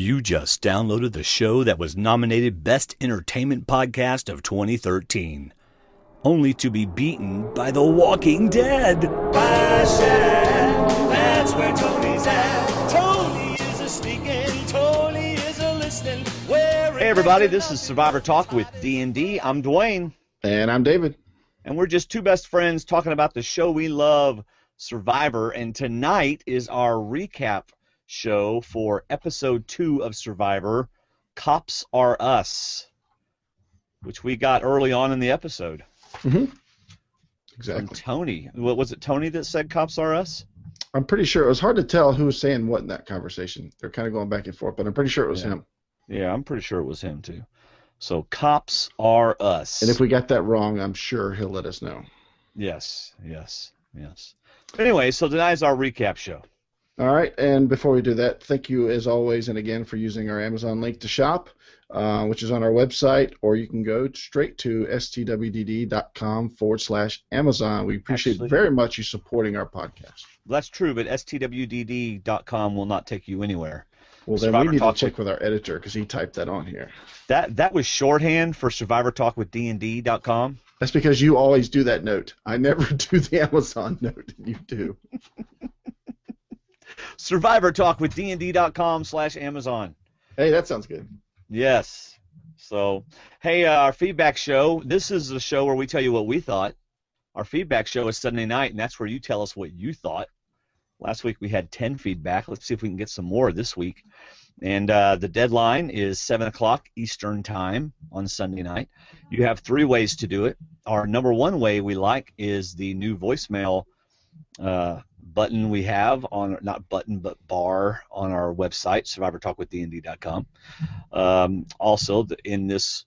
You just downloaded the show that was nominated Best Entertainment Podcast of 2013, only to be beaten by The Walking Dead. That's where Tony's at. Tony is a sneaking, Tony is a listening. Hey everybody, this is Survivor Talk with D&D. I'm Dwayne. And I'm David. And we're just two best friends talking about the show we love, Survivor. And tonight is our recap show for Ep.02 of Survivor, Cops Are Us, which we got early on in the episode. Mm-hmm. Exactly. From Tony. What was it, Tony that said Cops Are Us? I'm pretty sure. It was hard to tell who was saying what in that conversation. They're kind of going back and forth, but I'm pretty sure it was him. Yeah, I'm pretty sure it was him too. So, Cops Are Us. And if we got that wrong, I'm sure he'll let us know. Yes. Anyway, so tonight's our recap show. All right, and before we do that, thank you as always and again for using our Amazon link to shop, which is on our website, or you can go straight to stwdd.com/Amazon. We appreciate very much you supporting our podcast. That's true, but stwdd.com will not take you anywhere. Well, then we need to check with our editor because he typed that on here. That was shorthand for Survivor Talk with D&D.com. That's because you always do that note. I never do the Amazon note, and you do. Survivor Talk with D&D.com/Amazon. Hey, that sounds good. Yes. So, hey, our feedback show. This is the show where we tell you what we thought. Our feedback show is Sunday night, and that's where you tell us what you thought. Last week we had 10 feedback. Let's see if we can get some more this week. And the deadline is 7 o'clock Eastern Time on Sunday night. You have 3 ways to do it. Our number one way we like is the new voicemail button we have on, not button, but bar on our website, survivortalkwithdnd.com. Also, in this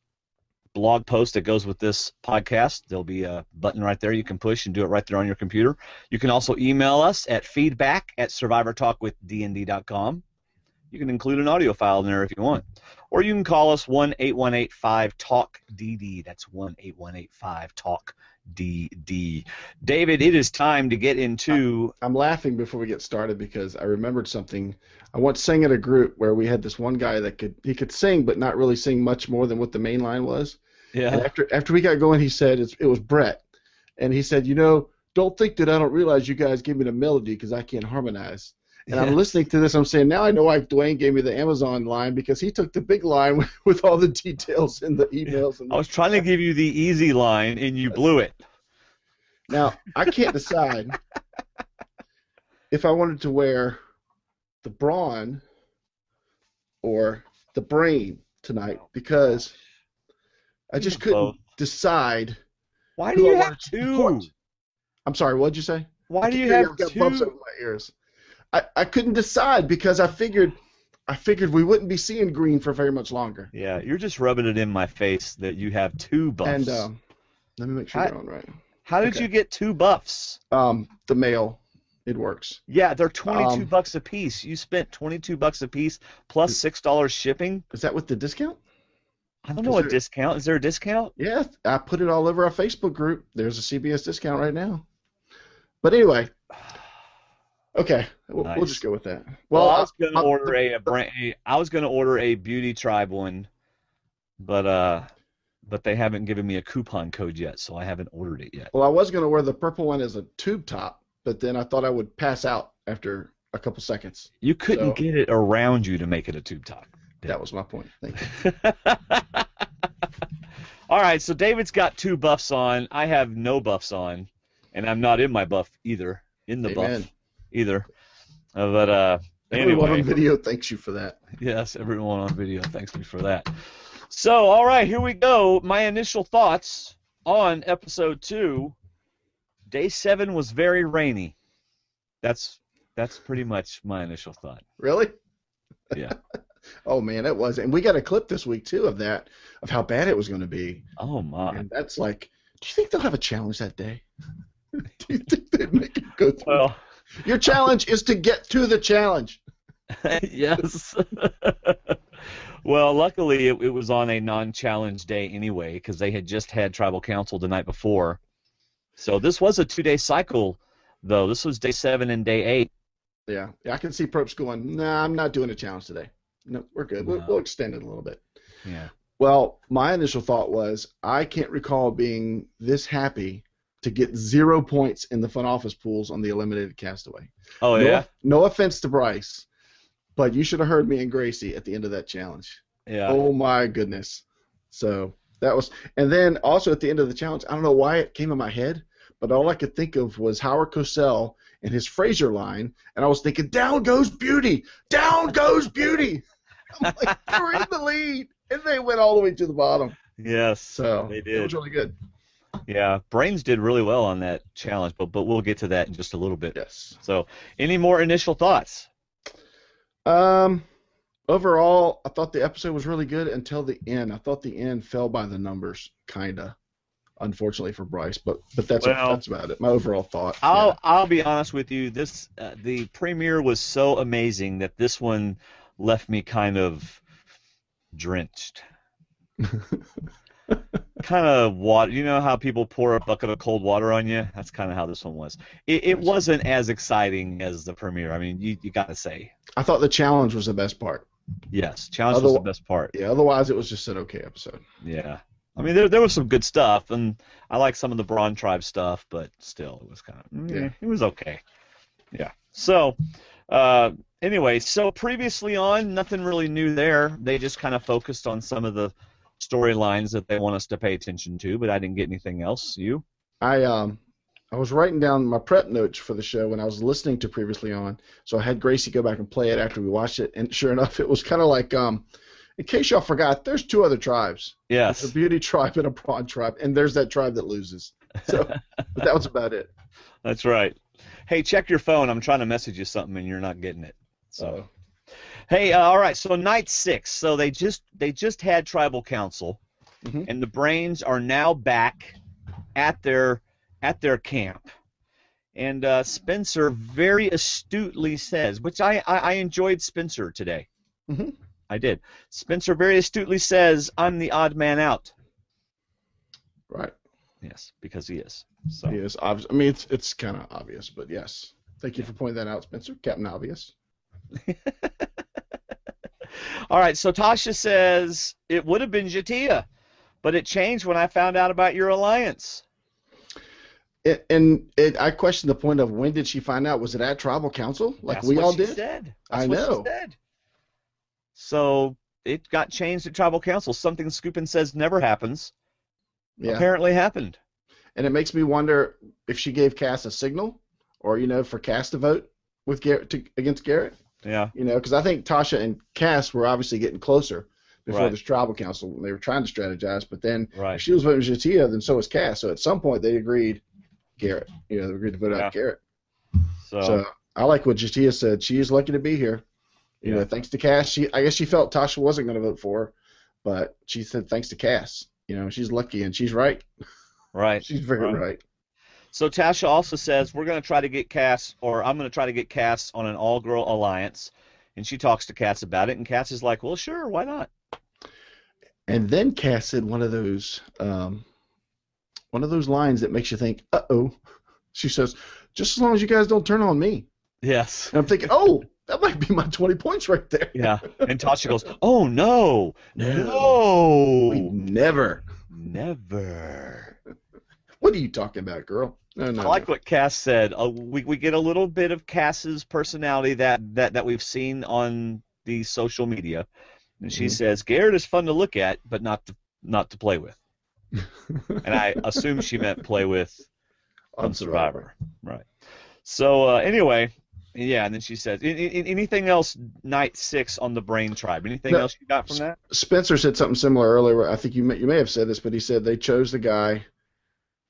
blog post that goes with this podcast, there'll be a button right there you can push and do it right there on your computer. You can also email us at feedback@survivortalkwithdnd.com. You can include an audio file in there if you want. Or you can call us 1-8185-TALK-DD. That's 1-8185-TALK-DD. David, it is time to get into... I'm laughing before we get started because I remembered something. I once sang at a group where we had this one guy that could sing but not really sing much more than what the main line was. Yeah. And after we got going, he said, it was Brett. And he said, don't think that I don't realize you guys give me the melody because I can't harmonize. And I'm listening to this, I'm saying, now I know why Dwayne gave me the Amazon line, because he took the big line with all the details in the emails. I was trying to give you the easy line, and you blew it. Now, I can't decide if I wanted to wear the brawn or the brain tonight, because I just couldn't decide. Why do you have two? I'm sorry, what did you say? Why do you have I've got two? bumps over my ears. I couldn't decide because I figured we wouldn't be seeing green for very much longer. Yeah, you're just rubbing it in my face that you have 2 buffs. And let me make sure they're on right. How did you get 2 buffs? The mail, it works. Yeah, they're $22 a piece. You spent $22 a piece plus $6 shipping. Is that with the discount? I don't know a discount. Is there a discount? Yeah, I put it all over our Facebook group. There's a CBS discount right now. But anyway. Okay, we'll just go with that. Well, I was going to order a Beauty Tribe one, but they haven't given me a coupon code yet, so I haven't ordered it yet. Well, I was going to wear the purple one as a tube top, but then I thought I would pass out after a couple seconds. You couldn't get it around you to make it a tube top. That was my point. Thank you. All right, so David's got 2 buffs on. I have no buffs on, and I'm not in my buff either. Buff. Either. But everyone anyway. on video thanks you for that. Yes, everyone on video thanks me for that. So, all right, here we go. My initial thoughts on Episode 2. Day 7 was very rainy. That's pretty much my initial thought. Really? Yeah. Oh, man, it was. And we got a clip this week, too, of how bad it was going to be. Oh, my. And that's like, do you think they'll have a challenge that day? Do you think they'd make it go through? Well... Your challenge is to get to the challenge. Yes. Well, luckily it was on a non-challenge day anyway, because they had just had tribal council the night before. So this was a 2-day cycle, though. This was day 7 and day 8. Yeah, I can see Probst going, nah, I'm not doing a challenge today. No, we're good. No. We'll extend it a little bit. Yeah. Well, my initial thought was I can't recall being this happy to get 0 points in the front office pools on the eliminated castaway. Oh, yeah? No offense to Bryce, but you should have heard me and Gracie at the end of that challenge. Yeah. Oh, my goodness. So that was – and then also at the end of the challenge, I don't know why it came in my head, but all I could think of was Howard Cosell and his Fraser line, and I was thinking, down goes Beauty! Down goes Beauty! I'm like, they're in the lead, and they went all the way to the bottom. Yes, So they it did. was really good. Yeah, Brains did really well on that challenge, but we'll get to that in just a little bit. Yes. So, any more initial thoughts? Overall, I thought the episode was really good until the end. I thought the end fell by the numbers, kinda. Unfortunately for Bryce, but that's about it. My overall thought. I'll be honest with you. This the premiere was so amazing that this one left me kind of drenched. Kind of water. You know how people pour a bucket of cold water on you? That's kind of how this one was. It wasn't as exciting as the premiere. I mean, you got to say. I thought the challenge was the best part. Yes, challenge was the best part. Yeah, otherwise it was just an okay episode. Yeah. I mean, there was some good stuff, and I like some of the Braun Tribe stuff, but still, it was kind of, it was okay. Yeah. So, anyway, so previously on, nothing really new there. They just kind of focused on some of the storylines that they want us to pay attention to, but I didn't get anything else. You? I was writing down my prep notes for the show when I was listening to previously on, so I had Gracie go back and play it after we watched it, and sure enough, it was kind of like, in case y'all forgot, there's two other tribes. Yes. There's a Beauty tribe and a Braun tribe, and there's that tribe that loses. So, but that was about it. That's right. Hey, check your phone. I'm trying to message you something, and you're not getting it. So, hey, all right. So night 6. So they just had tribal council, and the Brains are now back at their camp. And Spencer very astutely says, which I enjoyed Spencer today. Mm-hmm. I did. Spencer very astutely says, I'm the odd man out. Right. Yes, because he is. So. He is. I mean, it's kind of obvious, but yes. Thank you for pointing that out, Spencer. Captain Obvious. All right, so Tasha says, it would have been Jatia, but it changed when I found out about your alliance. I question the point of when did she find out? Was it at tribal council? Like That's we what all she did? Said. I That's know. What she said. So it got changed at tribal council. Something Scoopin says never happens. Yeah. Apparently happened. And it makes me wonder if she gave Cass a signal, or for Cass to vote with against Garrett. Yeah. Because I think Tasha and Cass were obviously getting closer before Right. this tribal council when they were trying to strategize. But then Right. if she was voting Jatia, then so was Cass. So at some point they agreed Garrett. They agreed to vote out Garrett. So I like what Jatia said. She is lucky to be here. Thanks to Cass. I guess she felt Tasha wasn't going to vote for her, but she said thanks to Cass. She's lucky, and she's right. Right. She's very right. So Tasha also says we're going to try to get Cass, or I'm going to try to get Cass on an all-girl alliance, and she talks to Cass about it, and Cass is like, well, sure, why not? And then Cass said one of those lines that makes you think, uh-oh. She says, just as long as you guys don't turn on me. Yes. And I'm thinking, oh, that might be my 20 points right there. Yeah. And Tasha goes, oh, no. Never. What are you talking about, girl? No. I like what Cass said. We get a little bit of Cass's personality that we've seen on the social media. And she says, Garrett is fun to look at, but not to play with. And I assume she meant play with on Survivor. Right. So anyway, yeah, and then she says, anything else night 6 on the Brain Tribe? Anything else you got from that? Spencer said something similar earlier. I think you may have said this, but he said they chose the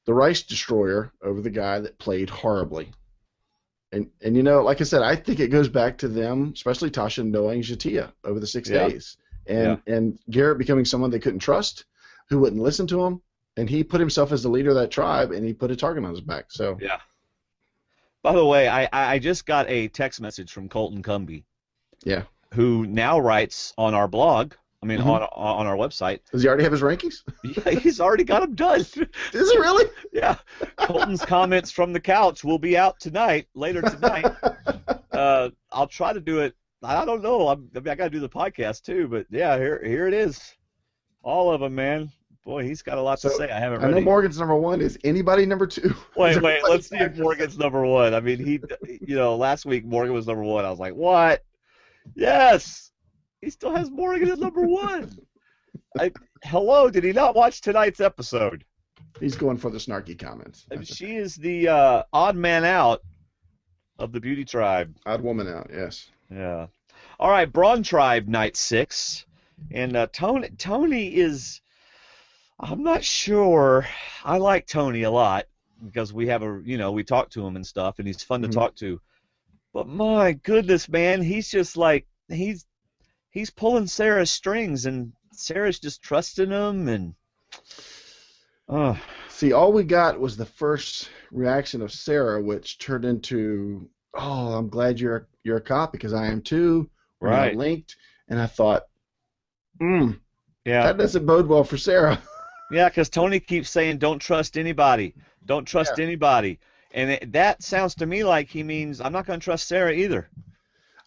Rice Destroyer over the guy that played horribly. And like I said, I think it goes back to them, especially Tasha, knowing Jatia over the 6 days. And Garrett becoming someone they couldn't trust, who wouldn't listen to him, and he put himself as the leader of that tribe, and he put a target on his back. So yeah. By the way, I just got a text message from Colton Cumby. Yeah. Who now writes on our blog. I mean, on our website. Does he already have his rankings? Yeah, he's already got them done. Is he really? Yeah. Colton's comments from the couch will be out later tonight. I'll try to do it I don't know. I got to do the podcast too, but yeah, here it is. All of them, man. Boy, he's got a lot to say. I haven't I read know it. Morgan's number 1. Is anybody number 2? Wait. Let's see if Morgan's number 1. I mean, last week Morgan was number 1. I was like, what? Yes, he still has Morgan as number 1. Hello, did he not watch tonight's episode? He's going for the snarky comments. She is the odd man out of the Beauty Tribe. Odd woman out, yes. Yeah. All right, Braun Tribe, night 6. And Tony is, I'm not sure. I like Tony a lot because we have we talk to him and stuff, and he's fun to talk to. But my goodness, man, he's just like, he's pulling Sarah's strings, and Sarah's just trusting him, and See, all we got was the first reaction of Sarah, which turned into, "Oh, I'm glad you're a cop because I am too." We're now Right. linked, and I thought, yeah, that doesn't bode well for Sarah. yeah, because Tony keeps saying, "Don't trust anybody, don't trust anybody," and that sounds to me like he means I'm not going to trust Sarah either.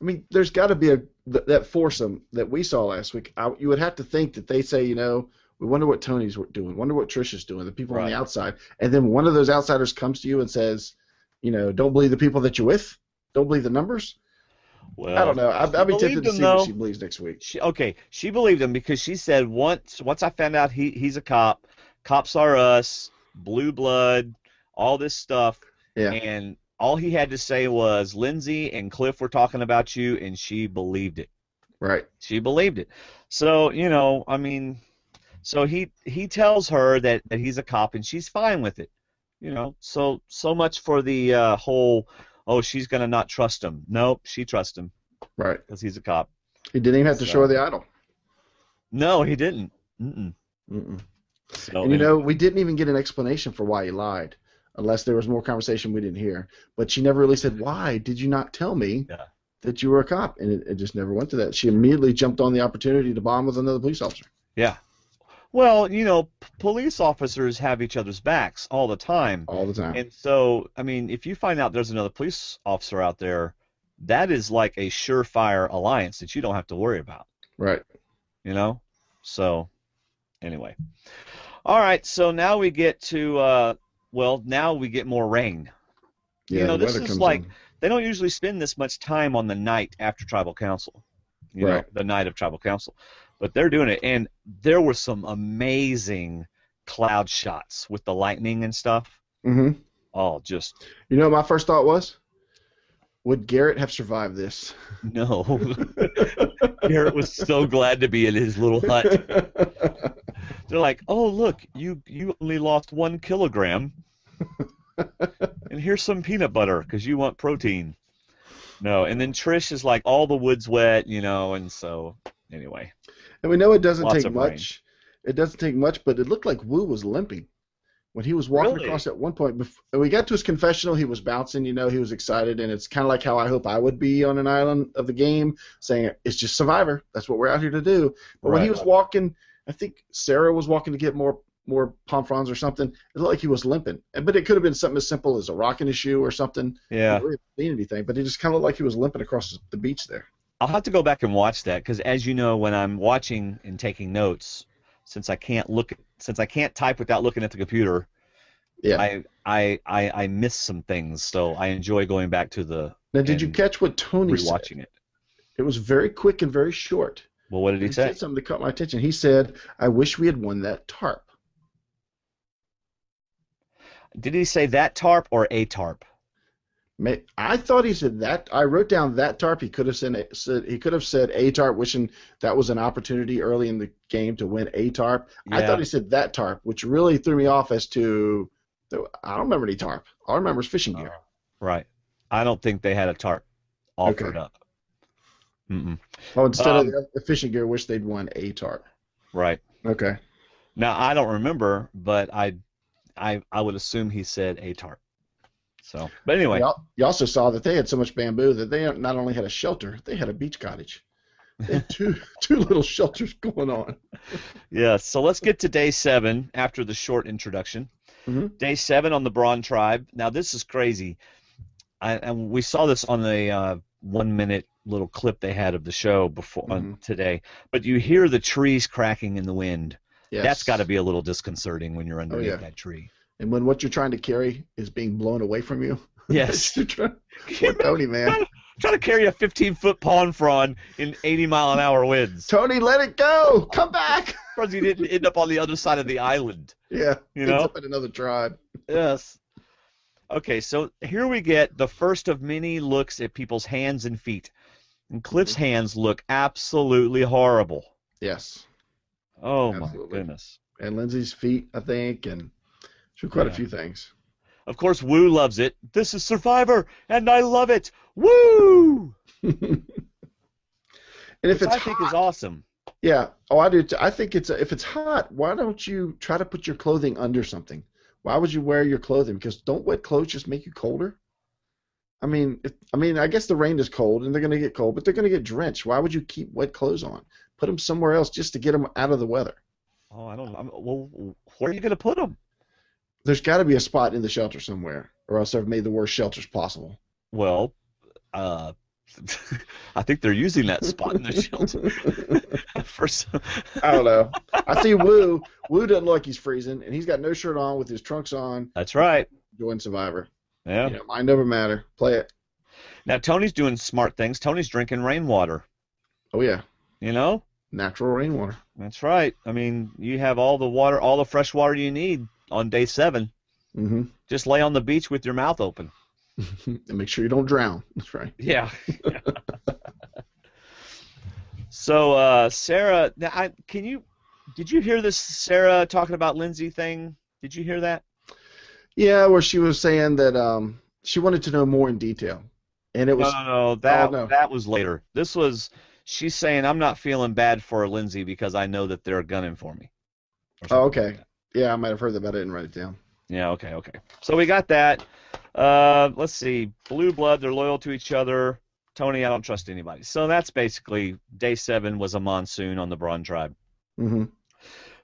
I mean, there's got to be that foursome that we saw last week. You would have to think that they say, we wonder what Tony's doing, wonder what Trish is doing, the people on the outside, and then one of those outsiders comes to you and says, don't believe the people that you're with, don't believe the numbers. Well, I don't know. I'd be tempted to see what she believes next week. She believed him because she said once I found out he's a cop, cops are us, blue blood, all this stuff, and all he had to say was, Lindsay and Cliff were talking about you, and she believed it. Right. She believed it. So, so he tells her that he's a cop, and she's fine with it. So much for the whole, she's going to not trust him. Nope, she trusts him. Right. Because he's a cop. He didn't even have to show her the idol. No, he didn't. So, and, we didn't even get an explanation for why he lied. Unless there was more conversation we didn't hear. But she never really said, why did you not tell me that you were a cop? And it just never went to that. She immediately jumped on the opportunity to bond with another police officer. Yeah. Well, police officers have each other's backs all the time. All the time. And so, if you find out there's another police officer out there, that is like a surefire alliance that you don't have to worry about. Right. So, anyway. All right, so now we get to... now we get more rain. Yeah, this is like, they don't usually spend this much time on the night after Tribal Council, the night of Tribal Council. But they're doing it, and there were some amazing cloud shots with the lightning and stuff. Mm-hmm. Oh, just... what my first thought was? Would Garrett have survived this? No. Garrett was so glad to be in his little hut. They're like, oh, look, you only lost 1 kilogram. And here's some peanut butter because you want protein. No, and then Trish is like, all the wood's wet, and so, anyway. And we know it doesn't Lots take of much. Rain. It doesn't take much, but it looked like Wu was limping. When he was walking across at one point, when we got to his confessional, he was bouncing, he was excited, and it's kind of like how I hope I would be on an island of the game, saying, it's just Survivor. That's what we're out here to do. But when he was walking, I think Sarah was walking to get more palm fronds or something. It looked like he was limping. But it could have been something as simple as a rock in his shoe or something. Yeah. I didn't really see anything, but it just kind of looked like he was limping across the beach there. I'll have to go back and watch that because, as you know, when I'm watching and taking notes, since I can't type without looking at the computer, I miss some things. So I enjoy going back to the. Now, did you catch what Tony said? Rewatching it. It was very quick and very short. Well, what did he say? He said something that caught my attention. He said, "I wish we had won that tarp." Did he say that tarp or a tarp? I thought he said that. I wrote down that tarp. He could have said a tarp, wishing that was an opportunity early in the game to win a tarp. Yeah. I thought he said that tarp, which really threw me off as to I don't remember any tarp. All I remember is fishing gear. Right. I don't think they had a tarp offered up. Mm-mm. Oh, instead of the fishing gear, wish they'd won a tarp. Right. Okay. Now I don't remember, but I would assume he said a tarp. So, but anyway, you also saw that they had so much bamboo that they not only had a shelter, they had a beach cottage. They had two little shelters going on. Yeah. So let's get to day 7 after the short introduction. Mm-hmm. Day 7 on the Braun Tribe. Now this is crazy. and we saw this on the 1 minute little clip they had of the show before today. But you hear the trees cracking in the wind. Yes. That's got to be a little disconcerting when you're underneath that tree. And when what you're trying to carry is being blown away from you. Yes. Poor Tony, man. Trying to carry a 15-foot palm frond in 80-mile-an-hour winds. Tony, let it go. Come back. Because he didn't end up on the other side of the island. Yeah. You know? Ends up in another tribe. Yes. Okay, so here we get the first of many looks at people's hands and feet. And Cliff's hands look absolutely horrible. Yes. Oh, Absolutely. My goodness. And Lindsay's feet, I think, and quite a few things. Of course, Wu loves it. This is Survivor, and I love it. Woo! And if it's I think is awesome. Yeah. Oh, I do too. I think if it's hot, why don't you try to put your clothing under something? Why would you wear your clothing? Because don't wet clothes just make you colder? I mean, I guess the rain is cold, and they're going to get cold, but they're going to get drenched. Why would you keep wet clothes on? Put them somewhere else just to get them out of the weather. Oh, I don't know. Well, where are you going to put them? There's got to be a spot in the shelter somewhere, or else they've made the worst shelters possible. Well, I think they're using that spot in the shelter. I don't know. I see Wu. Wu doesn't look like he's freezing, and he's got no shirt on with his trunks on. That's right. Join Survivor. Yeah. Mind over matter. Play it. Now, Tony's doing smart things. Tony's drinking rainwater. Oh, yeah. You know? Natural rainwater. That's right. I mean, you have all the water, all the fresh water you need on day 7. Mm-hmm. Just lay on the beach with your mouth open. And make sure you don't drown. That's right. Yeah. So, Sarah, now did you hear this Sarah talking about Lindsay thing? Did you hear that? Yeah, where she was saying that she wanted to know more in detail. And it was No, that was later. This was she's saying I'm not feeling bad for Lindsay because I know that they're gunning for me. Oh, okay. Like yeah, I might have heard that, but I didn't write it down. Yeah, okay. So we got that. Let's see. Blue blood, they're loyal to each other. Tony, I don't trust anybody. So that's basically day 7 was a monsoon on the Braun tribe. Mm-hmm.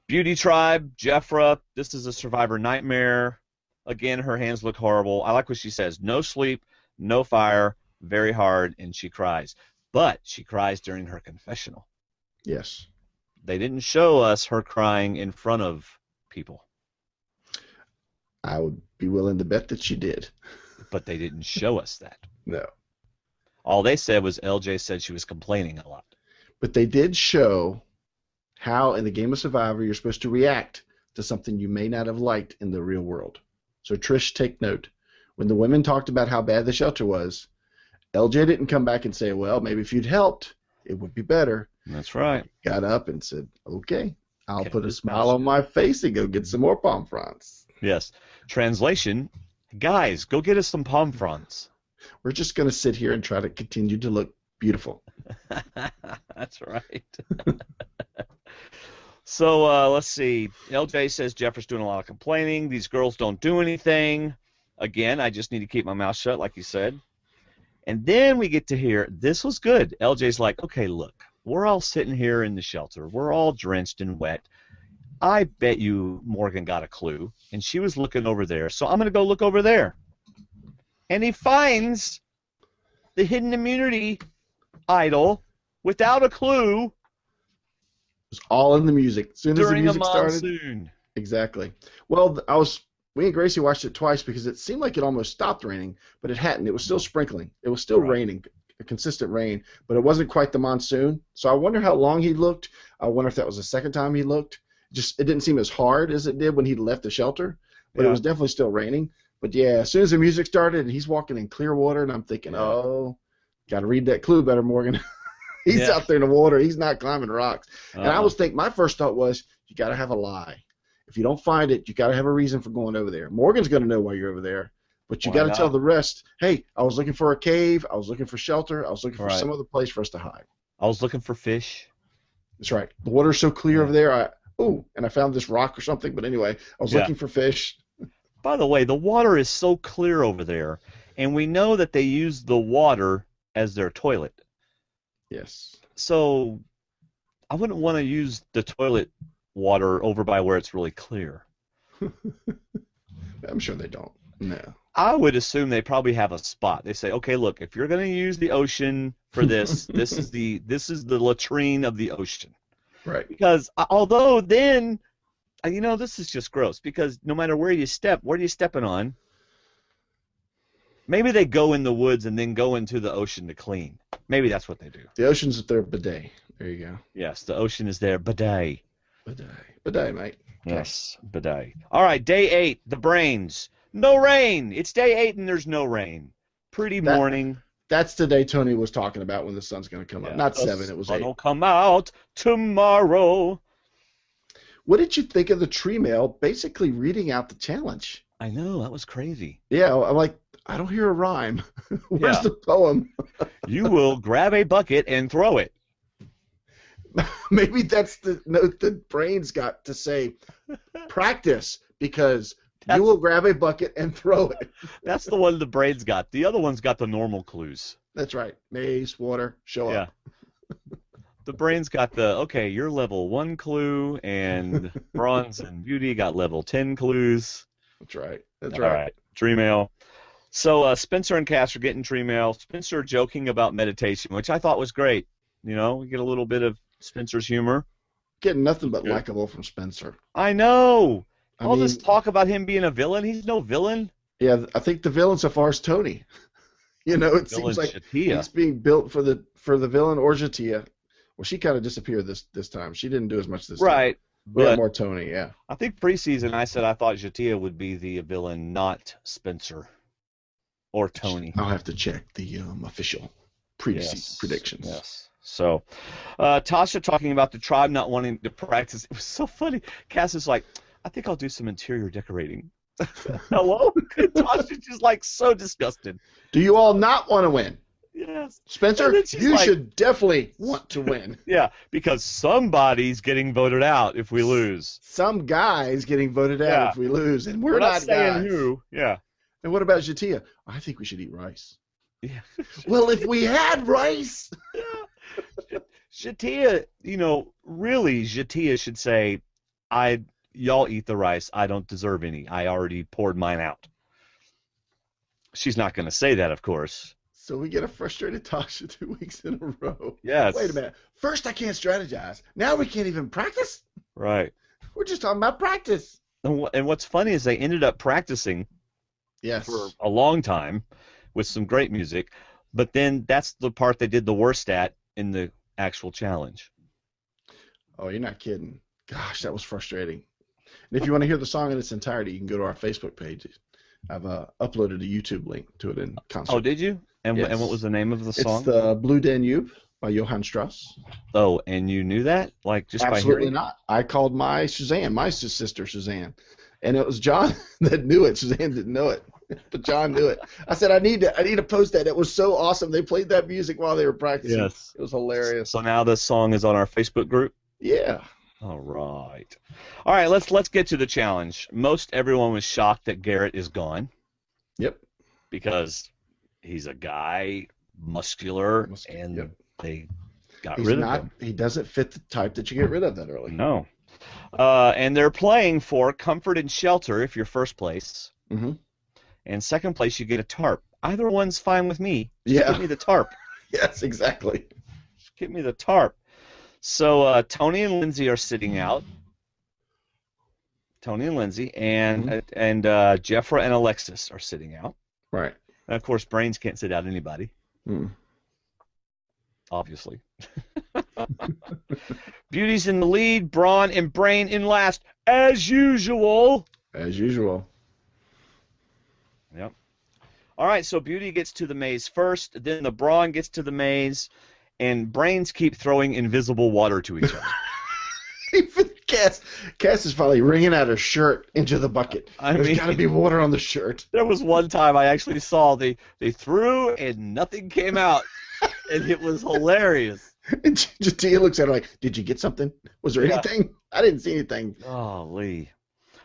Beauty tribe, Jeffra, this is a Survivor nightmare. Again, her hands look horrible. I like what she says. No sleep, no fire, very hard, and she cries. But she cries during her confessional. Yes. They didn't show us her crying in front of people. I would be willing to bet that she did. But they didn't show us that. No. All they said was LJ said she was complaining a lot. But they did show how in the game of Survivor you're supposed to react to something you may not have liked in the real world. So Trish, take note. When the women talked about how bad the shelter was, LJ didn't come back and say, well, maybe if you'd helped, it would be better. That's right. He got up and said, okay, I'll put a smile on my face and go get some more palm fronds. Yes. Translation, guys, go get us some palm fronds. We're just going to sit here and try to continue to look beautiful. That's right. So let's see. LJ says Jeffrey's doing a lot of complaining. These girls don't do anything. Again, I just need to keep my mouth shut, like you said. And then we get to hear, this was good. LJ's like, okay, look, we're all sitting here in the shelter. We're all drenched and wet. I bet you Morgan got a clue, and she was looking over there. So I'm going to go look over there. And he finds the hidden immunity idol without a clue. It was all in the music. As soon as the music started. Monsoon. Exactly. Well, we and Gracie watched it twice because it seemed like it almost stopped raining, but it hadn't. It was still sprinkling. It was still raining, a consistent rain, but it wasn't quite the monsoon. So I wonder how long he looked. I wonder if that was the second time he looked. It didn't seem as hard as it did when he left the shelter, but it was definitely still raining. But yeah, as soon as the music started and he's walking in clear water, and I'm thinking, oh, got to read that clue better, Morgan. He's out there in the water. He's not climbing rocks. And I was thinking, my first thought was, you got to have a lie. If you don't find it, you got to have a reason for going over there. Morgan's going to know why you're over there, but you got to tell the rest, hey, I was looking for a cave. I was looking for shelter. I was looking for some other place for us to hide. I was looking for fish. That's right. The water's so clear over there. And I found this rock or something. But anyway, I was looking for fish. By the way, the water is so clear over there, and we know that they use the water as their toilet. Yes. So I wouldn't want to use the toilet water over by where it's really clear. I'm sure they don't. No. I would assume they probably have a spot. They say, okay, look, if you're going to use the ocean for this, this is the latrine of the ocean. Right. Because although then, this is just gross. Because no matter where you step, what are you stepping on? Maybe they go in the woods and then go into the ocean to clean. Maybe that's what they do. The ocean's their bidet. There you go. Yes, the ocean is their bidet. Bidet, mate. Yes, bidet. All right, day 8, the brains. No rain. It's day 8 and there's no rain. Pretty morning. That's the day Tony was talking about when the sun's going to come up. Not 7, it was 8. It'll come out tomorrow. What did you think of the tree mail basically reading out the challenge? I know, that was crazy. Yeah, I'm like, I don't hear a rhyme. Where's Yeah. the poem? You will grab a bucket and throw it. Maybe that's the note that Brains got to say, practice, because you will grab a bucket and throw it. That's the one the brains got. The other one's got the normal clues. That's right. Maze, water, show up. The brains got okay, you're level 1 clue, and Bronze and Beauty got level 10 clues. That's right. That's All right. Tree mail. So Spencer and Cass are getting tree mail. Spencer joking about meditation, which I thought was great. We get a little bit of Spencer's humor. Getting nothing but likable from Spencer. I know. I This talk about him being a villain. He's no villain. Yeah, I think the villain so far is Tony. It Villain seems like Shatia. he's being built for the villain or Shatia. Well, she kind of disappeared this time. She didn't do as much this time. Right. We had But more Tony, yeah. I think preseason I said I thought Shatia would be the villain, not Spencer or Tony. I'll have to check the official preseason predictions. Yes. So, Tasha talking about the tribe not wanting to practice. It was so funny. Cass is like, I think I'll do some interior decorating. Hello? Tasha's just like so disgusted. Do you all not want to win? Yes. Spencer, And then she's you like- should definitely want to win. Yeah, because somebody's getting voted out if we lose. Some guy's getting voted out Yeah. if we lose, and we're not not saying guys. who. Yeah. And what about Shatia? I think we should eat rice. Yeah. Well, if we had rice. Shatia, really, Shatia should say, y'all eat the rice. I don't deserve any. I already poured mine out. She's not going to say that, of course. So we get a frustrated Tasha 2 weeks in a row. Yes. Wait a minute. First, I can't strategize. Now we can't even practice? Right. We're just talking about practice. And what's funny is they ended up practicing Yes. for a long time with some great music, but then that's the part they did the worst at in the actual challenge. Oh, you're not kidding. Gosh, that was frustrating. And if you want to hear the song in its entirety, you can go to our Facebook page. I've uploaded a YouTube link to it in concert. Oh, did you? And Yes. and what was the name of the song? It's the Blue Danube by Johann Strauss. Oh, and you knew that? Like just by Absolutely hearing? not. I called my Suzanne, my sister Suzanne, and it was John that knew it. Suzanne didn't know it, but John knew it. I said, I need to post that. It was so awesome. They played that music while they were practicing. Yes. It was hilarious. So now this song is on our Facebook group? Yeah. All right. All right, let's get to the challenge. Most everyone was shocked that Garrett is gone Yep. because he's a guy, muscular, and Yep. they got He's rid not. of him. He doesn't fit the type that you get rid of that early. No. And they're playing for comfort and shelter if you're first place. Mm-hmm. And second place, you get a tarp. Either one's fine with me. Just Yeah. give me the tarp. Yes, exactly. Just give me the tarp. So Tony and Lindsay are sitting out. Tony and Lindsay and Jeffra and Alexis are sitting out. Right. And of course, Brains can't sit out anybody. Mm. Obviously. Beauty's in the lead, Braun and Brain in last, as usual. As usual. Yep. All right, so Beauty gets to the maze first, then the Braun gets to the maze, and Brains keep throwing invisible water to each other. Even Cass is finally wringing out her shirt into the bucket. There's got to be water on the shirt. There was one time I actually saw they threw and nothing came out, and it was hilarious. And Tia looks at her like, did you get something? Was there anything? I didn't see anything. Golly.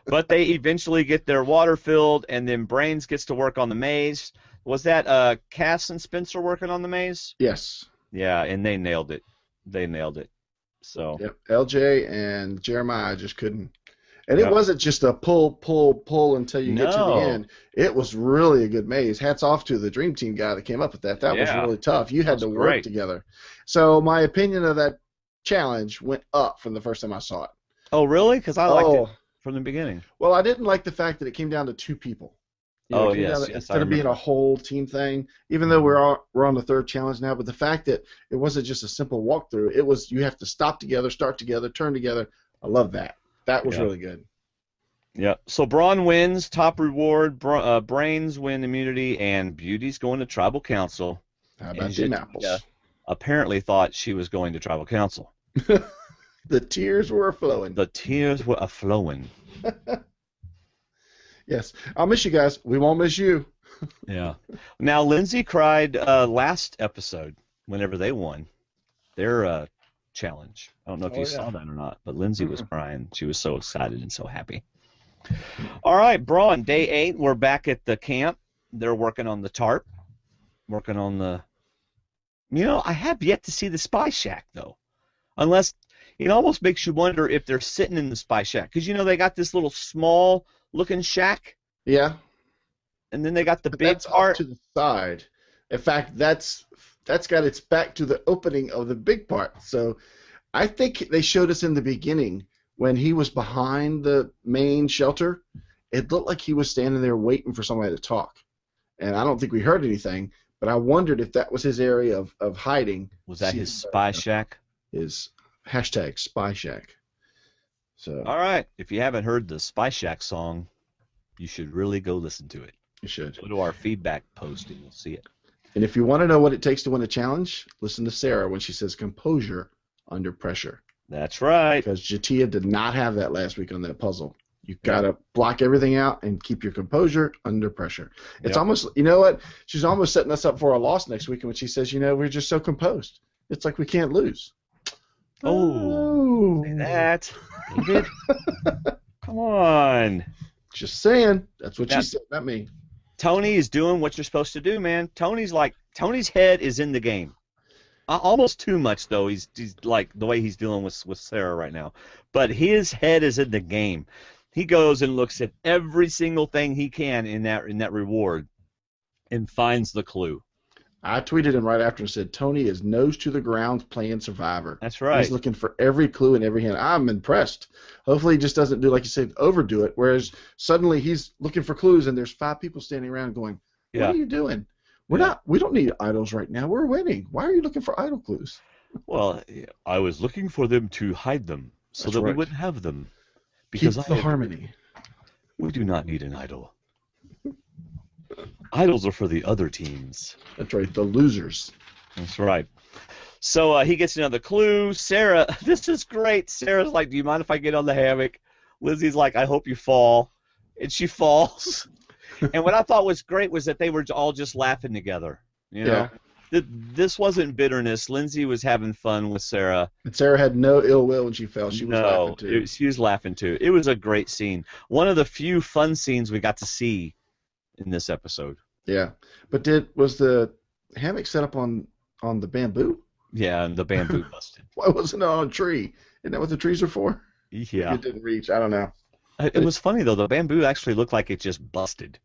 But they eventually get their water filled, and then Brains gets to work on the maze. Was that Cass and Spencer working on the maze? Yes. Yeah, and they nailed it. They nailed it. So. Yep. LJ and Jeremiah just couldn't. And it wasn't just a pull until you get to the No. end. It was really a good maze. Hats off to the Dream Team guy that came up with that. That was Yeah. really tough. You had That to was work great. together. So my opinion of that challenge went up from the first time I saw it. Oh, really? Because I liked it from the beginning. Well, I didn't like the fact that it came down to 2 people. Oh, it came yes, down to- yes, instead I of being remember. a whole team thing, even though we're on the 3rd challenge now, but the fact that it wasn't just a simple walkthrough, it was you have to stop together, start together, turn together. I love that. That was Yeah. really good. Yeah. So Brawn wins, top reward. Brains win immunity, and Beauty's going to tribal council. How about And them Jadea apples? apparently thought she was going to tribal council. The tears were flowing. The tears were a-flowing. Yes, I'll miss you guys. We won't miss you. Yeah. Now, Lindsay cried last episode whenever they won their challenge. I don't know if you saw that or not, but Lindsay was crying. She was so excited and so happy. All right, Braun, day 8. We're back at the camp. They're working on the tarp, working on the... I have yet to see the spy shack, though. Unless it almost makes you wonder if they're sitting in the spy shack. Because, they got this little small-looking shack. Yeah. And then they got the But big that's part. off to the side. In fact, that's got its back to the opening of the big part. So I think they showed us in the beginning when he was behind the main shelter, it looked like he was standing there waiting for somebody to talk. And I don't think we heard anything, but I wondered if that was his area of hiding. Was that his spy shack? His hashtag spy shack. So All right. If you haven't heard the Spy Shack song, you should really go listen to it. you should. Go to our feedback post and you'll see it. And if you want to know what it takes to win a challenge, listen to Sarah when she says composure under pressure. That's right. Because Jatia did not have that last week on that puzzle. You've got to block everything out and keep your composure under pressure. It's almost, you know what? She's almost setting us up for a loss next week when she says, we're just so composed. It's like we can't lose. Oh, say that. David. Come on. Just saying. That's what she said, not me. Tony is doing what you're supposed to do, man. Tony's head is in the game. Almost too much, though. He's like the way he's dealing with Sarah right now. But his head is in the game. He goes and looks at every single thing he can in that reward and finds the clue. I tweeted him right after and said, Tony is nose to the ground playing Survivor. That's right. He's looking for every clue in every hand. I'm impressed. Hopefully he just doesn't do, like you said, overdo it, whereas suddenly he's looking for clues and there's 5 people standing around going, what are you doing? We don't need idols right now. We're winning. Why are you looking for idol clues? Well, I was looking for them to hide them so that we wouldn't have them. Keep the harmony. We do not need an idol. Idols are for the other teams. That's right, the losers. That's right. So he gets another clue. Sarah, this is great. Sarah's like, do you mind if I get on the hammock? Lizzie's like, I hope you fall. And she falls. And what I thought was great was that they were all just laughing together. This wasn't bitterness. Lindsay was having fun with Sarah. And Sarah had no ill will when she fell. She was laughing too. She was laughing too. It was a great scene. One of the few fun scenes we got to see in this episode. Yeah. But was the hammock set up on the bamboo? Yeah, and the bamboo busted. Why wasn't it on a tree? Isn't that what the trees are for? Yeah. It didn't reach. I don't know. It was funny, though. The bamboo actually looked like it just busted.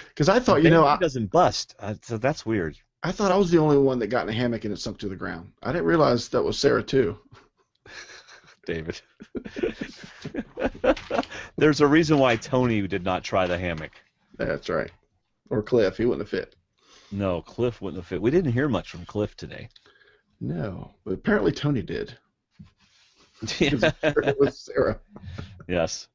Because I thought, it doesn't bust. So that's weird. I thought I was the only one that got in a hammock and it sunk to the ground. I didn't realize that was Sarah, too. David. There's a reason why Tony did not try the hammock. That's right. Or Cliff. He wouldn't have fit. No, Cliff wouldn't have fit. We didn't hear much from Cliff today. No. But apparently Tony did. Yeah. It was Sarah. Yes.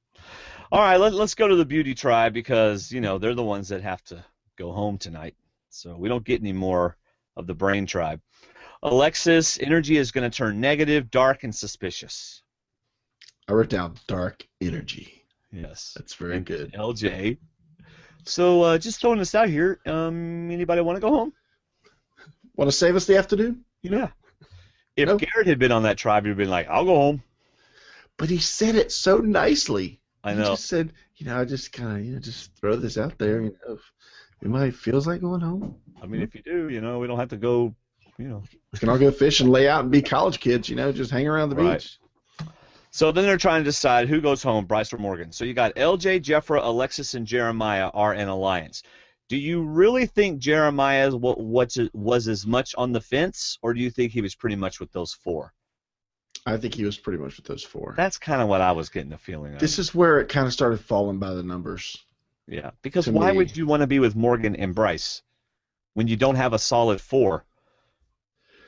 All right, let's go to the Beauty Tribe because, they're the ones that have to go home tonight. So we don't get any more of the Brain Tribe. Alexis, energy is going to turn negative, dark, and suspicious. I wrote down dark energy. Yes. That's very good. LJ. So just throwing this out here, anybody want to go home? Want to save us the afternoon? Yeah. If Garrett had been on that tribe, he'd been like, I'll go home. But he said it so nicely. I know. He just said, I just kind of, just throw this out there. If anybody feels like going home. I mean, if you do, we don't have to go, We can all go fish and lay out and be college kids, just hang around the beach. So then they're trying to decide who goes home, Bryce or Morgan. So you got LJ, Jeffra, Alexis, and Jeremiah are in alliance. Do you really think Jeremiah was as much on the fence, or do you think he was pretty much with those four? I think he was pretty much with those four. That's kind of what I was getting the feeling of. This is where it kind of started falling by the numbers. Yeah, because why would you want to be with Morgan and Bryce when you don't have a solid four?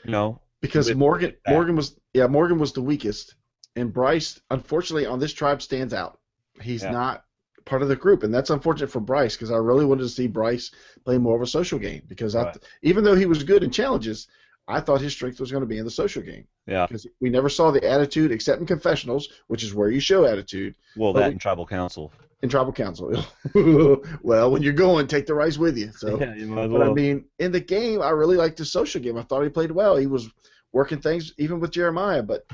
You know, because Morgan was the weakest, and Bryce, unfortunately, on this tribe stands out. He's not part of the group, and that's unfortunate for Bryce because I really wanted to see Bryce play more of a social game because even though he was good in challenges, I thought his strength was going to be in the social game. Yeah. Because we never saw the attitude except in confessionals, which is where you show attitude. Well, that in tribal council. In tribal council. Well, when you're going, take the rice with you. So, yeah, you might as well. But I mean, in the game, I really liked the social game. I thought he played well. He was working things even with Jeremiah. But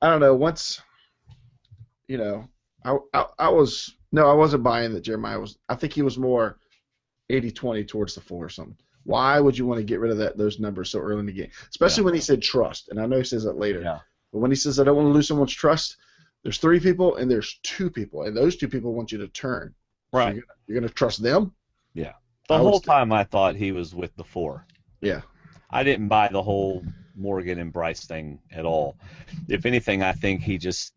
I don't know. Once, I wasn't buying that Jeremiah was. I think he was more 80-20 towards the four or something. Why would you want to get rid of those numbers so early in the game? Especially when he said trust, and I know he says that later. Yeah. But when he says I don't want to lose someone's trust, there's 3 people and there's 2 people, and those 2 people want you to turn. Right. So you're going to trust them? Yeah. The whole time I thought he was with the 4. Yeah. I didn't buy the whole Morgan and Bryce thing at all. If anything, I think he just,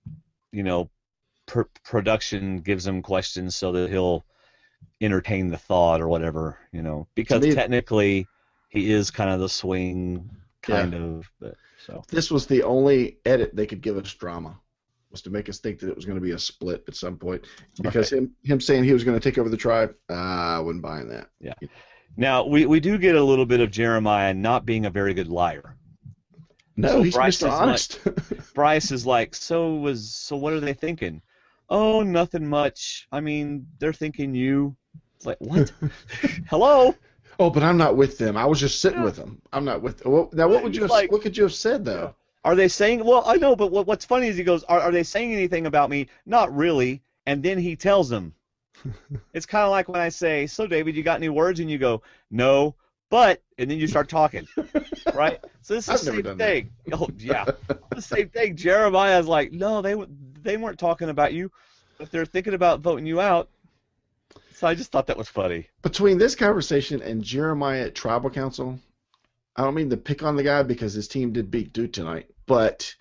production gives him questions so that he'll entertain the thought or whatever, because technically he is kind of the swing of. But, so this was the only edit they could give us drama, was to make us think that it was going to be a split at some point. Because him saying he was going to take over the tribe, I wasn't buying that. Yeah. Now we do get a little bit of Jeremiah not being a very good liar. No, so he's Mr. Honest. Bryce is like, so what are they thinking? Oh, nothing much. I mean, they're thinking you. It's like, what? Hello? Oh, but I'm not with them. I was just sitting with them. I'm not with them. Well, now, what could you have said, though? Are they saying, well, I know, but what's funny is he goes, are they saying anything about me? Not really. And then he tells them. It's kind of like when I say, so, David, you got any words? And you go, no, but, and then you start talking, right? So this is the same thing. Oh, yeah. The same thing. Jeremiah's like, no, they weren't talking about you, but they're thinking about voting you out. So I just thought that was funny. Between this conversation and Jeremiah at Tribal Council, I don't mean to pick on the guy because his team did beat Duke tonight, but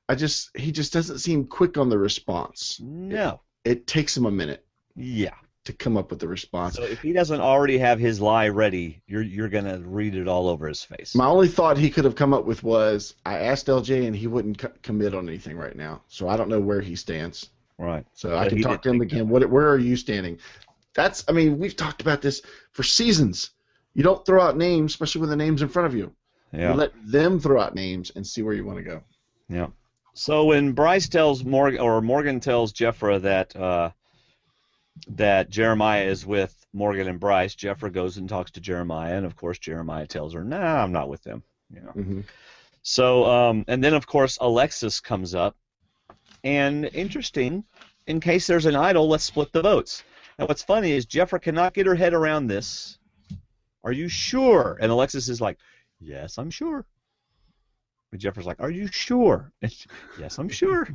he just doesn't seem quick on the response. No. It takes him a minute. Yeah. To come up with the response. So if he doesn't already have his lie ready, you're going to read it all over his face. My only thought he could have come up with was, I asked LJ and he wouldn't commit on anything right now, so I don't know where he stands. Right. So I can talk to him again. Where are you standing? We've talked about this for seasons. You don't throw out names, especially when the name's in front of you. Yeah. You let them throw out names and see where you want to go. Yeah. So when Bryce tells Morgan tells Jeffra that Jeremiah is with Morgan and Bryce, Jeffra goes and talks to Jeremiah, and of course Jeremiah tells her, "Nah, I'm not with them." Mm-hmm. So and then of course Alexis comes up, and interesting, in case there's an idol, let's split the votes. Now what's funny is Jeffra cannot get her head around this. Are you sure? And Alexis is like, "Yes, I'm sure." And Jeffra's like, "Are you sure?" "Yes, I'm sure."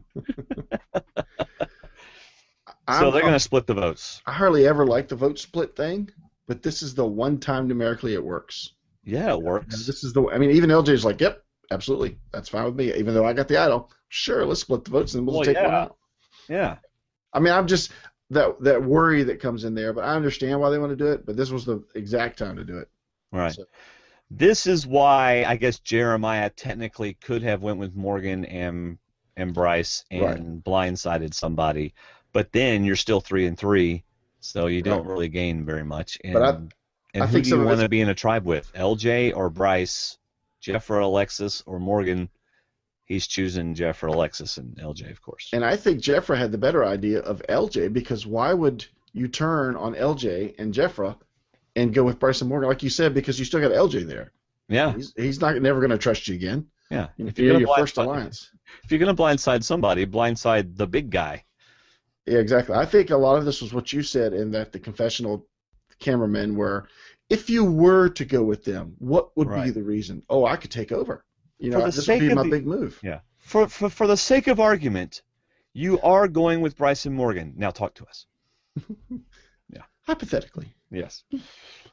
So they're going to split the votes. I hardly ever like the vote split thing, but this is the one time numerically it works. Yeah, it works. This is even LJ's like, yep, absolutely, that's fine with me. Even though I got the idol, sure, let's split the votes and we'll take one out. Yeah. I mean, I'm just that worry that comes in there, but I understand why they want to do it. But this was the exact time to do it. Right. So. This is why I guess Jeremiah technically could have went with Morgan and Bryce and blindsided somebody. But then you're still 3-3, so you don't really gain very much. And, I who think do you want to be in a tribe with? LJ or Bryce, Jeffra, Alexis, or Morgan? He's choosing Jeffra, Alexis, and LJ, of course. And I think Jeffra had the better idea of LJ, because why would you turn on LJ and Jeffra and go with Bryce and Morgan, like you said, because you still got LJ there. Yeah. He's never going to trust you again. Yeah. If you're your first alliance. If you're going to blindside somebody, blindside the big guy. Yeah, exactly. I think a lot of this was what you said in that the confessional cameramen were, if you were to go with them, what would be the reason? Oh, I could take over. This would be my big move. Yeah. For the sake of argument, You are going with Bryce and Morgan. Now talk to us. Yeah. Hypothetically. Yes.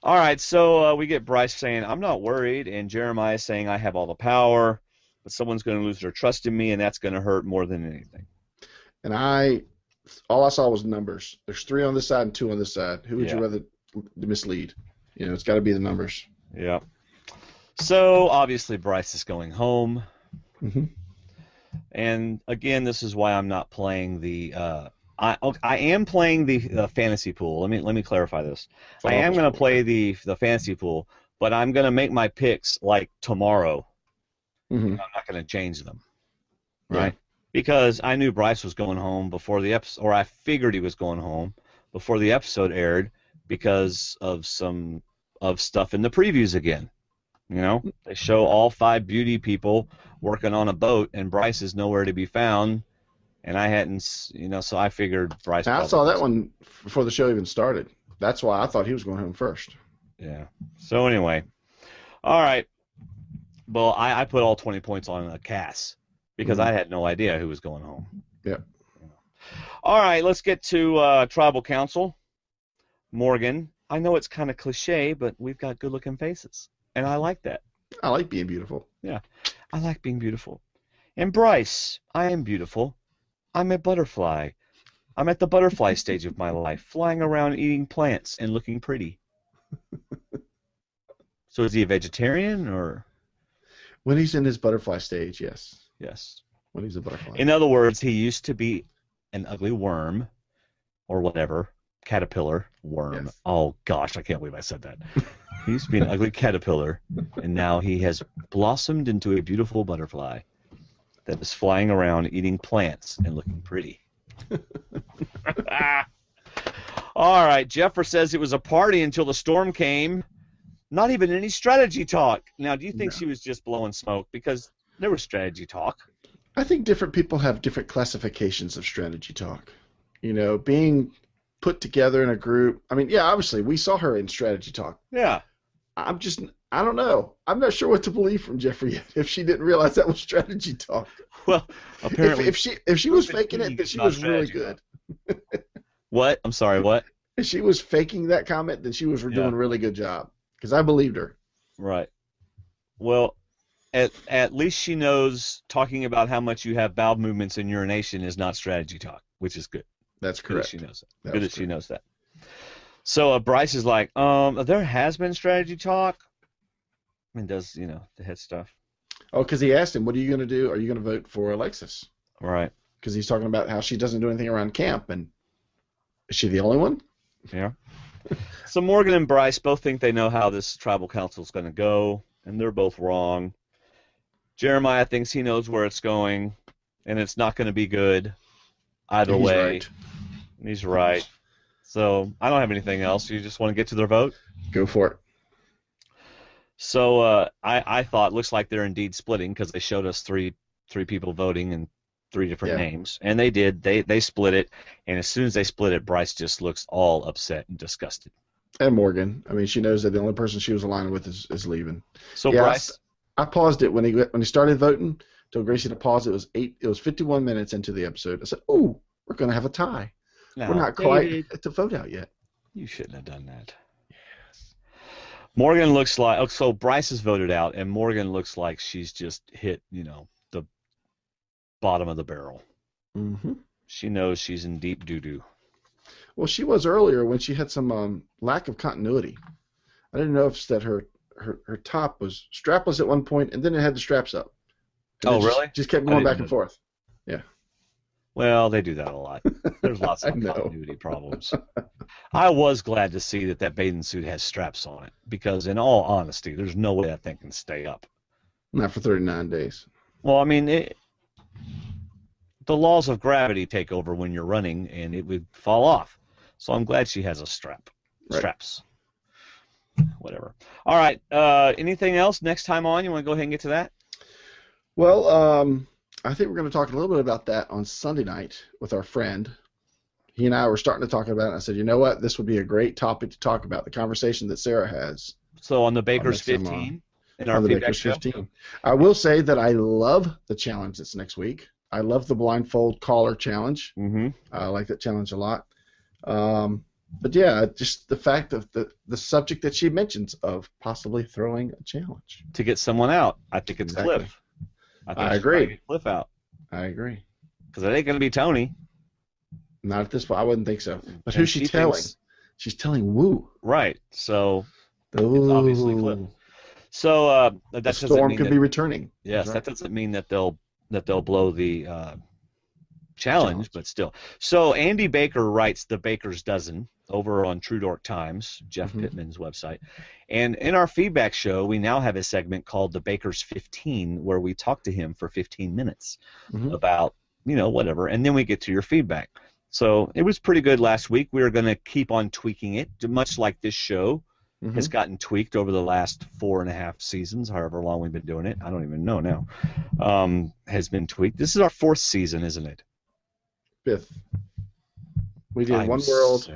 All right, so we get Bryce saying, I'm not worried, and Jeremiah saying, I have all the power, but someone's going to lose their trust in me, and that's going to hurt more than anything. And all I saw was numbers. There's 3 on this side and 2 on this side. Who would you rather mislead? It's got to be the numbers. Yeah. So, obviously, Bryce is going home. Mm-hmm. And, again, this is why I'm not playing the I am playing the fantasy pool. Let me clarify this. I am going to play the fantasy pool, but I'm going to make my picks like tomorrow. Mm-hmm. I'm not going to change them, right? Yeah. Because I knew Bryce was going home before the episode, or I figured he was going home before the episode aired because of some stuff in the previews again. They show all 5 beauty people working on a boat, and Bryce is nowhere to be found. And I hadn't, so I figured Bryce. I saw that one before the show even started. That's why I thought he was going home first. Yeah. So anyway, all right. Well, I put all 20 points on Cass because I had no idea who was going home. Yeah. All right, let's get to Tribal Council. Morgan, I know it's kind of cliche, but we've got good-looking faces, and I like that. I like being beautiful. Yeah, I like being beautiful. And Bryce, I am beautiful. I'm a butterfly. I'm at the butterfly stage of my life, flying around eating plants and looking pretty. So is he a vegetarian or? When he's in his butterfly stage, yes. Yes. When he's a butterfly. In other words, he used to be an ugly worm or whatever, caterpillar, worm. Yes. Oh, gosh, I can't believe I said that. He used to be an ugly caterpillar, and now he has blossomed into a beautiful butterfly that is flying around eating plants and looking pretty. All right, Jeffer says it was a party until the storm came. Not even any strategy talk. Now, do you think she was just blowing smoke? Because there was strategy talk. I think different people have different classifications of strategy talk. Being put together in a group. I mean, yeah, obviously, we saw her in strategy talk. Yeah. I don't know. I'm not sure what to believe from Jeffrey yet, if she didn't realize that was strategy talk. Well, apparently. If she was faking it, then she was really good. What? I'm sorry, what? If she was faking that comment, then she was doing a really good job. Because I believed her. Right. Well, at least she knows talking about how much you have bowel movements in urination is not strategy talk, which is good. That's correct. Good that she knows that. Good that she knows that. So Bryce is like, there has been strategy talk. I mean, does, the head stuff. Oh, because he asked him, what are you going to do? Are you going to vote for Alexis? Right. Because he's talking about how she doesn't do anything around camp, and is she the only one? Yeah. So Morgan and Bryce both think they know how this tribal council is going to go, and they're both wrong. Jeremiah thinks he knows where it's going, and it's not going to be good either way. Right. He's right. So I don't have anything else. You just want to get to their vote? Go for it. So I thought looks like they're indeed splitting because they showed us three people voting and 3 different names, and they did. They split it, and as soon as they split it, Bryce just looks all upset and disgusted. And Morgan, I mean, she knows that the only person she was aligning with is leaving. So Bryce, I paused it when he started voting. Told Gracie to pause. It was 51 minutes into the episode. I said, "Oh, we're going to have a tie. No, we're not quite at the vote out yet." You shouldn't have done that. Yes. Morgan looks like so Bryce is voted out, and Morgan looks like she's just hit the bottom of the barrel. Mm-hmm. She knows she's in deep doo-doo. Well, she was earlier when she had some lack of continuity. I didn't notice that her top was strapless at one point, and then it had the straps up. And really? Just kept going back and forth. Yeah. Well, they do that a lot. There's lots of continuity problems. I was glad to see that bathing suit has straps on it, because in all honesty, there's no way that thing can stay up. Not for 39 days. Well, I mean, the laws of gravity take over when you're running, and it would fall off. So I'm glad she has a strap. Right. Straps. Whatever. All right. Anything else? Next time on, you want to go ahead and get to that? Well, I think we're going to talk a little bit about that on Sunday night with our friend. He and I were starting to talk about it. I said, you know what? This would be a great topic to talk about, the conversation that Sarah has. So on the Baker's 15? On the Baker's 15. I will say that I love the challenge that's next week. I love the blindfold caller challenge. Mm-hmm. I like that challenge a lot. But yeah, just the fact of the subject that she mentions of possibly throwing a challenge. To get someone out, I think it's Exactly. Cliff. I I she's trying to agree. get Cliff out. I agree. Because it ain't going to be Tony. Not at this point. I wouldn't think so. But And who's she she telling? thinks- She's telling Woo. Right. So Ooh. it's obviously Cliff. So that The doesn't storm mean could that, be returning. yes, That's that doesn't mean that they'll blow the challenge, but still. So Andy Baker writes the Baker's Dozen over on True Dork Times, Jeff Pittman's website. And in our feedback show, we now have a segment called the Baker's 15, where we talk to him for 15 minutes about, whatever, and then we get to your feedback. So it was pretty good last week. We are going to keep on tweaking it, much like this show has gotten tweaked over the last 4.5 seasons, however long we've been doing it. I don't even know now. Has been tweaked. This is our 4th season, isn't it? 5th. We did One World.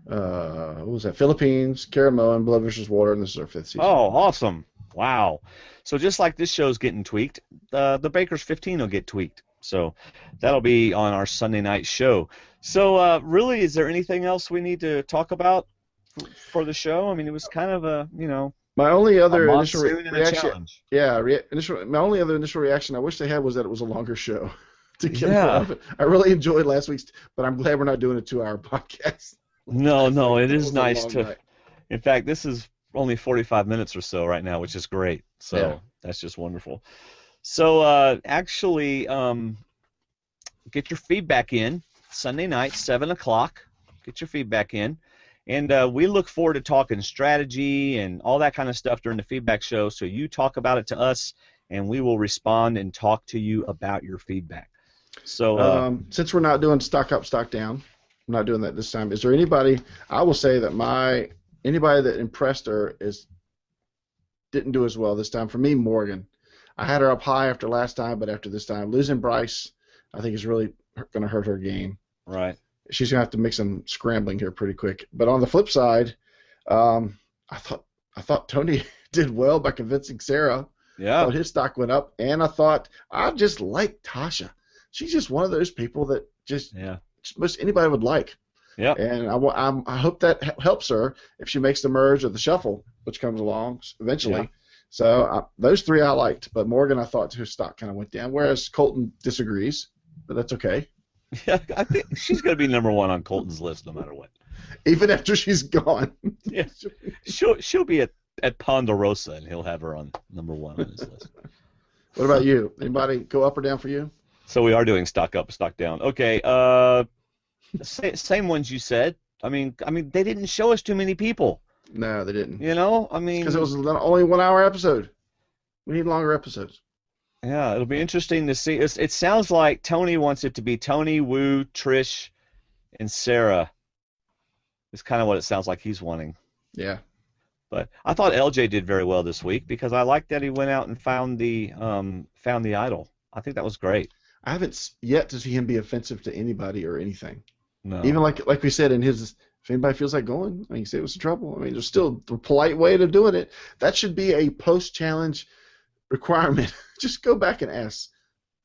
What was that? Philippines, Caramoan, Blood vs. Water, and this is our 5th season. Oh, awesome. Wow. So just like this show's getting tweaked, the Baker's 15 will get tweaked. So that'll be on our Sunday night show. So really, is there anything else we need to talk about for the show? I mean, it was kind of a, my only other initial monsoon and a reaction, challenge. my only other initial reaction I wish they had was that it was a longer show to get Yeah. more of it. I really enjoyed last week's, but I'm glad we're not doing a 2-hour podcast. No, it It is was a nice long to. night. In fact, this is only 45 minutes or so right now, which is great. So Yeah. that's just wonderful. So actually, get your feedback in Sunday night, 7 o'clock. Get your feedback in. And we look forward to talking strategy and all that kind of stuff during the feedback show. So you talk about it to us, and we will respond and talk to you about your feedback. So since we're not doing stock up, stock down, I'm not doing that this time. Is there anybody? I will say that anybody that impressed her didn't do as well this time. For me, Morgan. I had her up high after last time, but after this time, losing Bryce, I think is really going to hurt her game. right. She's going to have to make some scrambling here pretty quick. But on the flip side, I thought Tony did well by convincing Sarah. I Yeah. thought his stock went up, and I just like Tasha. She's just one of those people that just most anybody would like. Yeah. And I hope that helps her if she makes the merge or the shuffle, which comes along eventually. Yeah. So those 3 I liked, but Morgan I thought his stock kind of went down, whereas Colton disagrees, but that's okay. Yeah, I think she's going to be number 1 on Colton's list no matter what. Even after she's gone. Yeah. She'll be at Ponderosa, and he'll have her on number 1 on his list. What about you? Anybody go up or down for you? So we are doing stock up, stock down. Okay. Same ones you said. I mean, they didn't show us too many people. No, they didn't. Because Because it was only a 1-hour episode. We need longer episodes. Yeah, it'll be interesting to see. It sounds like Tony wants it to be Tony, Wu, Trish, and Sarah. It's kind of what it sounds like he's wanting. Yeah. But I thought LJ did very well this week because I liked that he went out and found the idol. I think that was great. I haven't yet to see him be offensive to anybody or anything. No. Even like we said in his, if anybody feels like going, you say it was trouble. I mean, there's still the polite way to doing it. That should be a post-challenge requirement. Just go back and ask,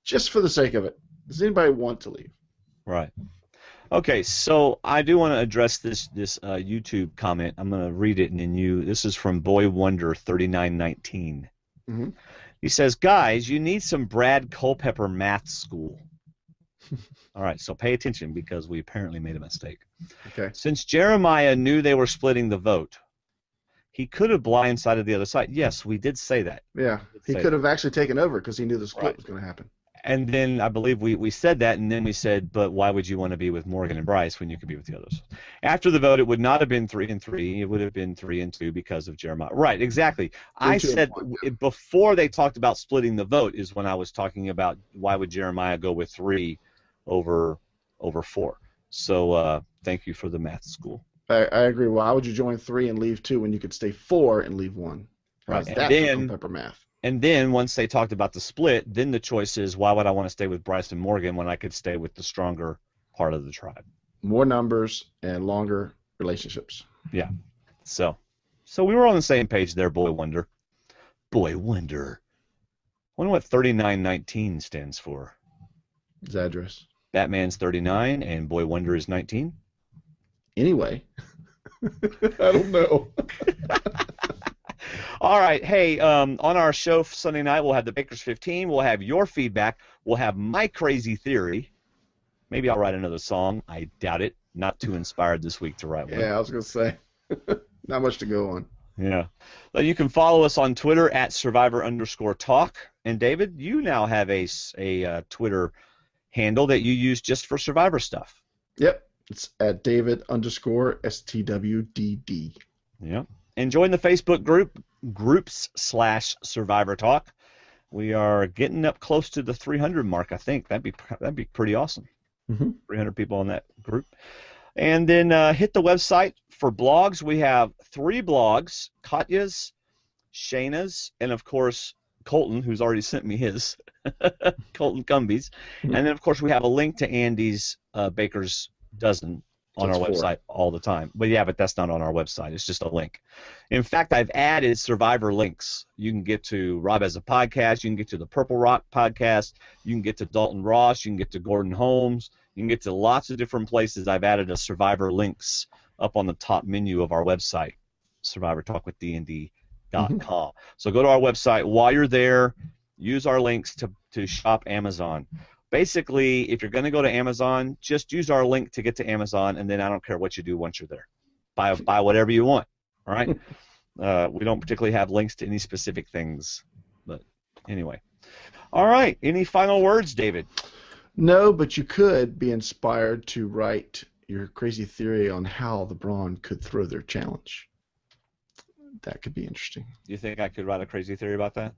just for the sake of it. Does anybody want to leave? Right. Okay, so I do want to address this YouTube comment. I'm going to read it, and then this is from Boy Wonder 3919. Mm-hmm. He says, guys, you need some Brad Culpepper math school. All right, so pay attention because we apparently made a mistake. Okay. Since Jeremiah knew they were splitting the vote, he could have blindsided the other side. Yes, we did say that. Yeah, he could have actually taken over because he knew the split was going to happen. And then I believe we said that, and then we said, but why would you want to be with Morgan and Bryce when you could be with the others? After the vote, it would not have been 3-3. It would have been 3-2 because of Jeremiah. Right, exactly. I said before they talked about splitting the vote is when I was talking about why would Jeremiah go with 3 over 4. So thank you for the math school. I agree. Why would you join 3 and leave 2 when you could stay 4 and leave 1? Right. That's Culpepper math. And then once they talked about the split, then the choice is why would I want to stay with Bryce and Morgan when I could stay with the stronger part of the tribe? More numbers and longer relationships. Yeah. So we were on the same page there, Boy Wonder. Boy Wonder. I wonder what 3919 stands for. His address. Batman's 39 and Boy Wonder is 19. Anyway. I don't know. All right. Hey, on our show Sunday night, we'll have the Baker's 15. We'll have your feedback. We'll have my crazy theory. Maybe I'll write another song. I doubt it. Not too inspired this week to write one. Yeah, I was going to say. Not much to go on. Yeah. But you can follow us on Twitter at Survivor_talk. And David, you now have a Twitter handle that you use just for Survivor stuff. Yep. It's at David_STWDD. Yeah. And join the Facebook groups/Survivor Talk. We are getting up close to the 300 mark, I think. That'd be pretty awesome. 300 people on that group. And then hit the website for blogs. We have 3 blogs: Katya's, Shayna's, and of course Colton, who's already sent me his, Colton Cumbies. And then of course we have a link to Andy's Baker's Dozen on our website all the time. But that's not on our website. It's just a link. In fact, I've added Survivor links. You can get to Rob as a podcast. You can get to the Purple Rock podcast. You can get to Dalton Ross. You can get to Gordon Holmes. You can get to lots of different places. I've added a Survivor links up on the top menu of our website, survivortalkwithdnd.com. So go to our website. While you're there, use our links to shop Amazon. Basically, if you're going to go to Amazon, just use our link to get to Amazon, and then I don't care what you do once you're there. Buy whatever you want, all right? We don't particularly have links to any specific things, but anyway. All right, any final words, David? No, but you could be inspired to write your crazy theory on how the Brawn could throw their challenge. That could be interesting. You think I could write a crazy theory about that?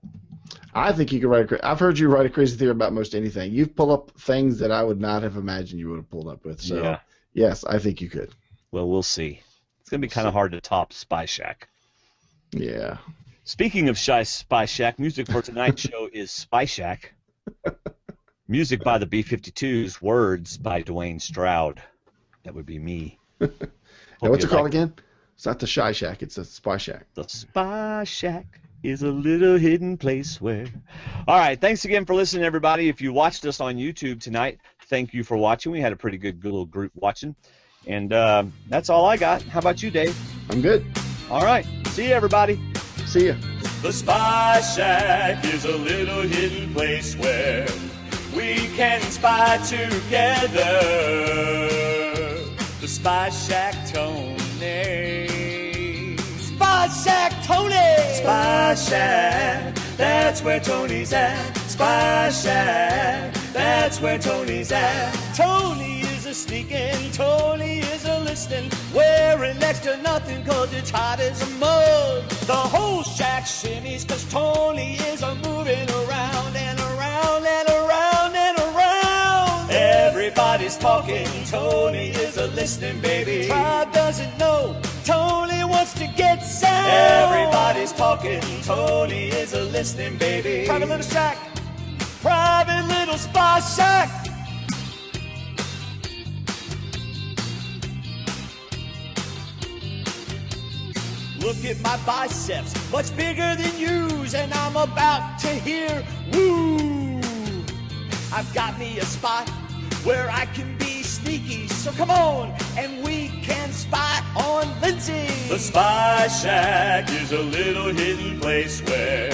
I think you could write I've heard you write a crazy theory about most anything. You've pulled up things that I would not have imagined you would have pulled up with. So, yeah. Yes, I think you could. Well, we'll see. It's going to be kind of hard to top Spy Shack. Yeah. Speaking of Spy Shack, music for tonight's show is Spy Shack. Music by the B-52s, words by Dwaine Stroud. That would be me. Now, what's it called again? It's not the Shy Shack, it's the Spy Shack. The Spy Shack is a little hidden place where... All right, thanks again for listening, everybody. If you watched us on YouTube tonight, thank you for watching. We had a pretty good little group watching. And that's all I got. How about you, Dave? I'm good. All right. See you, everybody. See ya. The Spy Shack is a little hidden place where we can spy together. The Spy Shack Tony. Spy Shack Tony. Spy Shack, that's where Tony's at. Spy Shack, that's where Tony's at. Tony is a sneaking, Tony is a listening, wearing next to nothing 'cause it's hot as a mug. The whole shack shimmies 'cause Tony is a moving around and around and around and around. Everybody's talking, Tony is a listening, baby. Tribe doesn't know, Tony wants to get sound. Everybody's talking, Tony is a listening, baby. Private little shack, private little Spy Shack. Look at my biceps, much bigger than yours, and I'm about to hear woo. I've got me a spot where I can be sneaky, so come on, and we can spy on Lindsay. The Spy Shack is a little hidden place where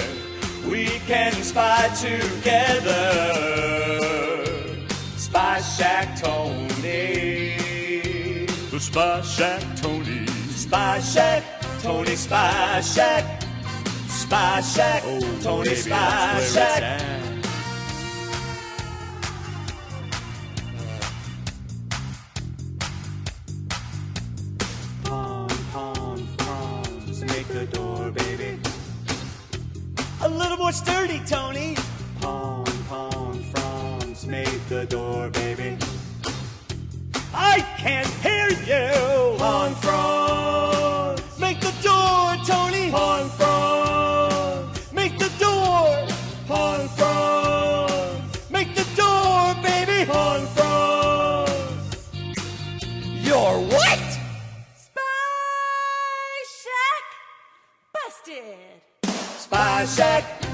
we can spy together. Spy Shack Tony. The Spy Shack Tony. Spy Shack Tony, Spy Shack. Spy Shack, oh, Tony, baby, Spy Shack. Pom-poms, make the door, baby. A little more sturdy, Tony. Pom-pom-froms, make the door, baby. I can't hear you. Pom-froms, make the door, Tony. Pom-froms, make the door. Pom-froms.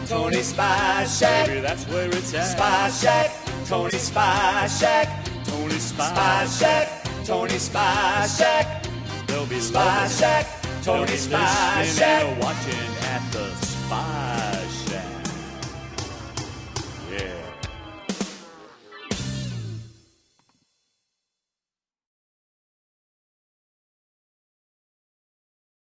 Tony's Spy Shack. Maybe that's where it's at. Spy Shack, Tony's Spy Shack. Tony's Spy Shack, Tony's Spy Shack. They'll be Spy loving it. Shack, They'll be Tony's Spy listening Shack. and watching at the Spy